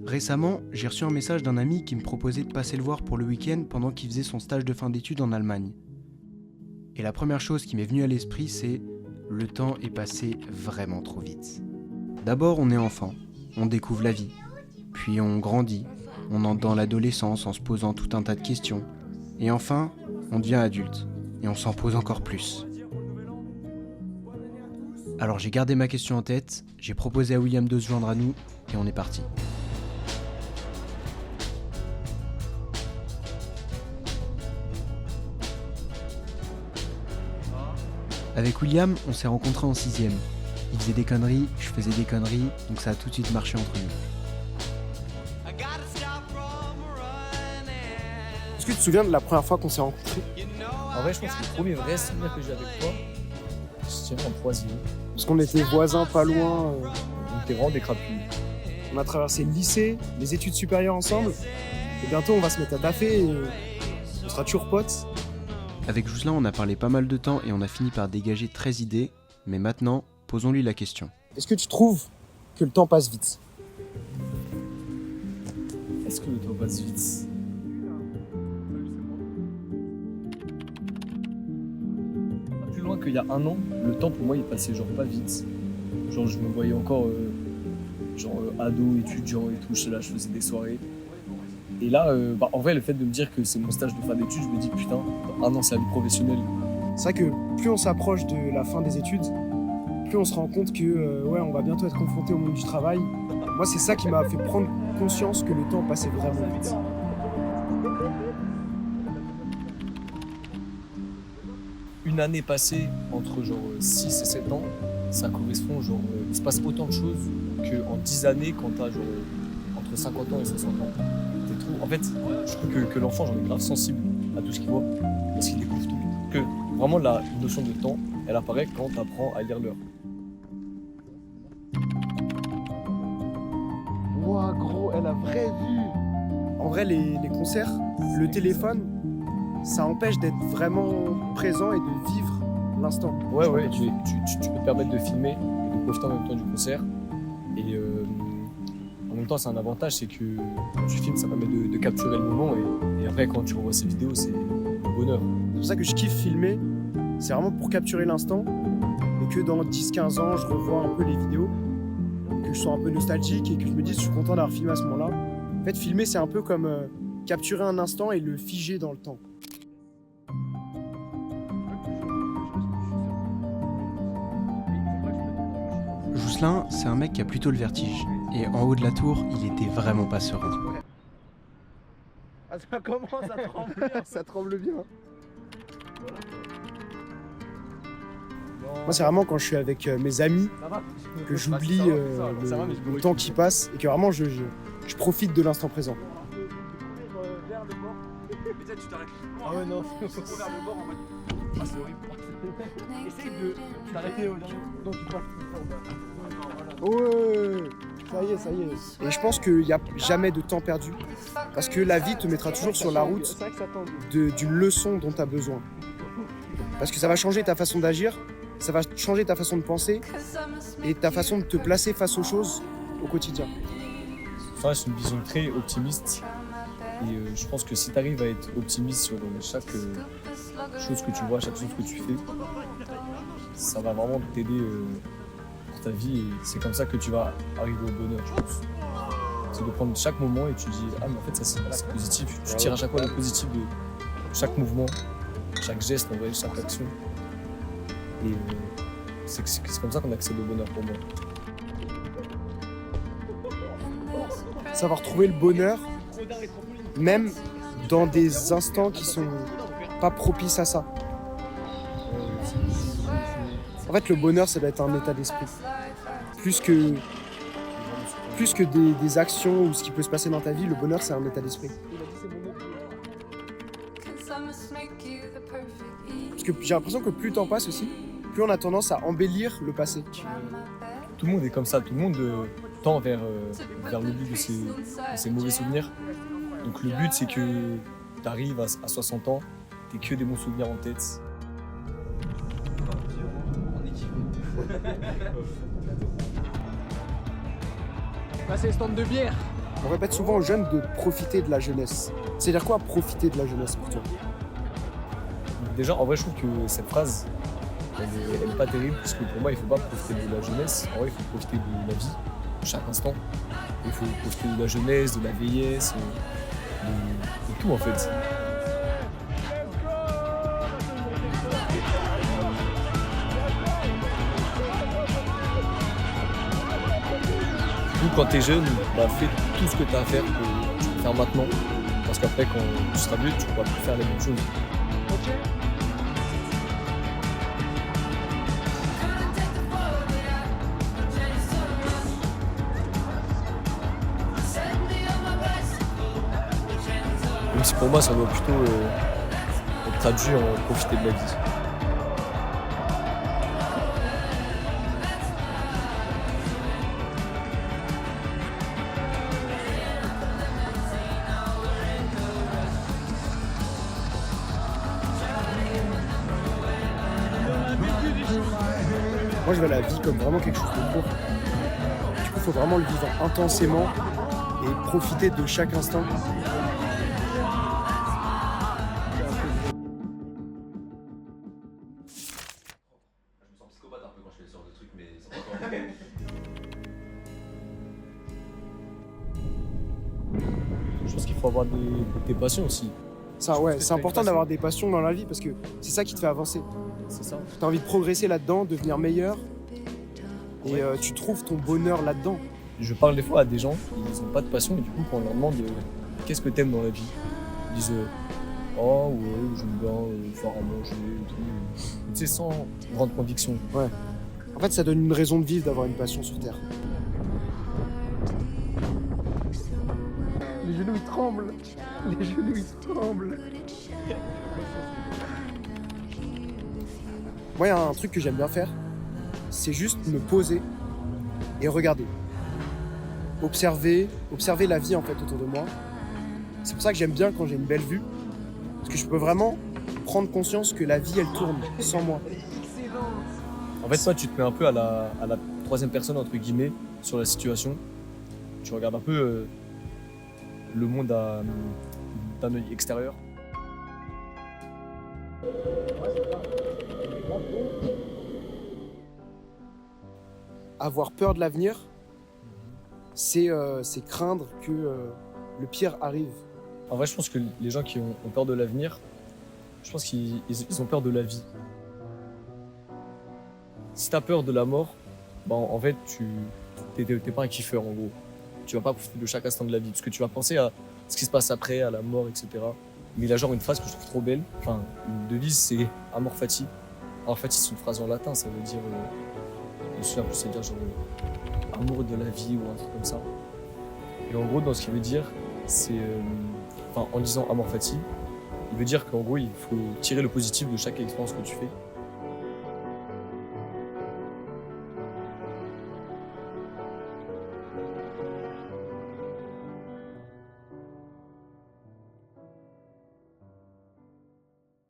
Récemment, j'ai reçu un message d'un ami qui me proposait de passer le voir pour le week-end pendant qu'il faisait son stage de fin d'études en Allemagne. Et la première chose qui m'est venue à l'esprit, c'est « le temps est passé vraiment trop vite ». D'abord, on est enfant, on découvre la vie, puis on grandit, on entre dans l'adolescence en se posant tout un tas de questions, et enfin, on devient adulte, et on s'en pose encore plus. Alors j'ai gardé ma question en tête, j'ai proposé à William de se joindre à nous, et on est parti. Avec William, on s'est rencontrés en 6ème. Il faisait des conneries, je faisais des conneries, donc ça a tout de suite marché entre nous. Est-ce que tu te souviens de la première fois qu'on s'est rencontrés? En vrai, je pense que le premier vrai souvenir que j'ai avec toi, je dirais en 3e. Parce qu'on était voisins pas loin. On était vraiment des crapules. On a traversé le lycée, les études supérieures ensemble. Et bientôt, on va se mettre à taffer et on sera toujours potes. Avec Jousselin, on a parlé pas mal de temps et on a fini par dégager 13 idées. Mais maintenant, posons-lui la question. Est-ce que tu trouves que le temps passe vite? Est-ce que le temps passe vite? Pas plus loin qu'il y a un an, le temps pour moi il passait genre pas vite. Genre je me voyais encore ado, étudiant et tout, je faisais des soirées. Et là, en vrai, le fait de me dire que c'est mon stage de fin d'études, je me dis putain, dans un an c'est la vie professionnelle. C'est vrai que plus on s'approche de la fin des études, plus on se rend compte que on va bientôt être confronté au monde du travail. Moi, c'est ça qui m'a fait prendre conscience que le temps passait vraiment vite. Une année passée entre genre 6 et 7 ans, ça correspond genre il se passe autant de choses qu'en 10 années quand t'as genre entre 50 ans et 60 ans. En fait, je trouve que l'enfant, j'en ai grave sensible à tout ce qu'il voit, parce qu'il découvre tout. Que vraiment la notion de temps, elle apparaît quand tu apprends à lire l'heure. Ouah, gros, elle a vraie vue. En vrai, les concerts, le téléphone, ça empêche d'être vraiment présent et de vivre l'instant. Ouais, tu peux te permettre de filmer et de profiter en même temps du concert. Et en même temps, c'est un avantage, c'est que quand tu filmes, ça permet de capturer le moment et après, quand tu revois ces vidéos, c'est le bonheur. C'est pour ça que je kiffe filmer, c'est vraiment pour capturer l'instant et que dans 10-15 ans, je revois un peu les vidéos, que je sois un peu nostalgique et que je me dise je suis content d'avoir filmé à ce moment-là. En fait, filmer, c'est un peu comme capturer un instant et le figer dans le temps. Jousselin, c'est un mec qui a plutôt le vertige. Et en haut de la tour, il était vraiment pas serein. Ah, ça commence à trembler, ça tremble bien. Moi, c'est vraiment quand je suis avec mes amis que j'oublie le temps qui passe et que vraiment je profite de l'instant présent. Ah ouais, non, faut vers le bord en mode. Ah, c'est horrible. Essaye de t'arrêter au dernier. Non, tu passes tout le temps. Ouais, ça y est. Et je pense qu'il n'y a jamais de temps perdu parce que la vie te mettra toujours sur la route d'une leçon dont tu as besoin. Parce que ça va changer ta façon d'agir, ça va changer ta façon de penser et ta façon de te placer face aux choses au quotidien. Enfin, c'est une vision très optimiste. Et je pense que si tu arrives à être optimiste sur chaque chose que tu vois, chaque chose que tu fais, ça va vraiment t'aider pour ta vie et c'est comme ça que tu vas arriver au bonheur, je pense. C'est de prendre chaque moment et tu dis ah mais en fait ça c'est positif, tu tires à chaque fois le positif de chaque mouvement, chaque geste, en vrai, chaque action. Et c'est comme ça qu'on accède au bonheur pour moi. Savoir trouver le bonheur même dans des instants qui sont pas propices à ça. En fait, le bonheur, ça doit être un état d'esprit. Plus que des actions ou ce qui peut se passer dans ta vie, le bonheur, c'est un état d'esprit. Parce que j'ai l'impression que plus le temps passe aussi, plus on a tendance à embellir le passé. Tout le monde est comme ça, tout le monde tend vers l'oubli de ses mauvais souvenirs. Donc le but, c'est que tu arrives à 60 ans, t'aies que des bons souvenirs en tête. Passer le stand de bière. On répète souvent aux jeunes de profiter de la jeunesse. C'est-à-dire quoi profiter de la jeunesse pour toi? Déjà, en vrai, je trouve que cette phrase, elle est pas terrible, parce que pour moi, il faut pas profiter de la jeunesse. En vrai, il faut profiter de la vie, de chaque instant. Il faut profiter de la jeunesse, de la vieillesse, de tout en fait. Du coup, quand t'es jeune, bah, fais tout ce que t'as à faire que tu peux faire maintenant. Parce qu'après, quand tu seras vieux, tu pourras plus faire les mêmes choses. Même si pour moi, ça doit plutôt être traduit en profiter de la vie. Moi, je vois la vie comme vraiment quelque chose de court. Du coup, il faut vraiment le vivre intensément et profiter de chaque instant. Je me sens psychopathe un peu quand je fais ce genre de truc, mais ça va pas. Je pense qu'il faut avoir des passions aussi. Ça, ouais, c'est important d'avoir des passions dans la vie parce que c'est ça qui te fait avancer. C'est ça. Tu as envie de progresser là-dedans, devenir meilleur. Et tu trouves ton bonheur là-dedans. Je parle des fois à des gens, ils n'ont pas de passion, et du coup, quand on leur demande qu'est-ce que t'aimes dans la vie, ils disent oh, ouais, j'aime bien faire à manger et tout. Mais tu sais, sans grande conviction. En fait, ça donne une raison de vivre d'avoir une passion sur Terre. Les genoux, ils tremblent. Les genoux, ils tremblent. Moi, il y a un truc que j'aime bien faire, c'est juste me poser et regarder. Observer la vie en fait autour de moi. C'est pour ça que j'aime bien quand j'ai une belle vue, parce que je peux vraiment prendre conscience que la vie elle tourne sans moi. En fait, toi, tu te mets un peu à la troisième personne, entre guillemets, sur la situation. Tu regardes un peu le monde d'un œil extérieur. Avoir peur de l'avenir, c'est craindre que le pire arrive. En vrai, je pense que les gens qui ont peur de l'avenir, je pense qu'ils ont peur de la vie. Si t'as peur de la mort, bah en fait, t'es pas un kiffeur en gros. Tu vas pas profiter de chaque instant de la vie, parce que tu vas penser à ce qui se passe après, à la mort, etc. Mais il a genre une phrase que je trouve trop belle, enfin une devise, c'est Amor Fati. Amor Fati, c'est une phrase en latin, ça veut dire, je me souviens plus, ça veut dire genre amour de la vie ou un truc comme ça. Et en gros, dans ce qu'il veut dire, c'est, en disant Amor Fati, il veut dire qu'en gros, il faut tirer le positif de chaque expérience que tu fais.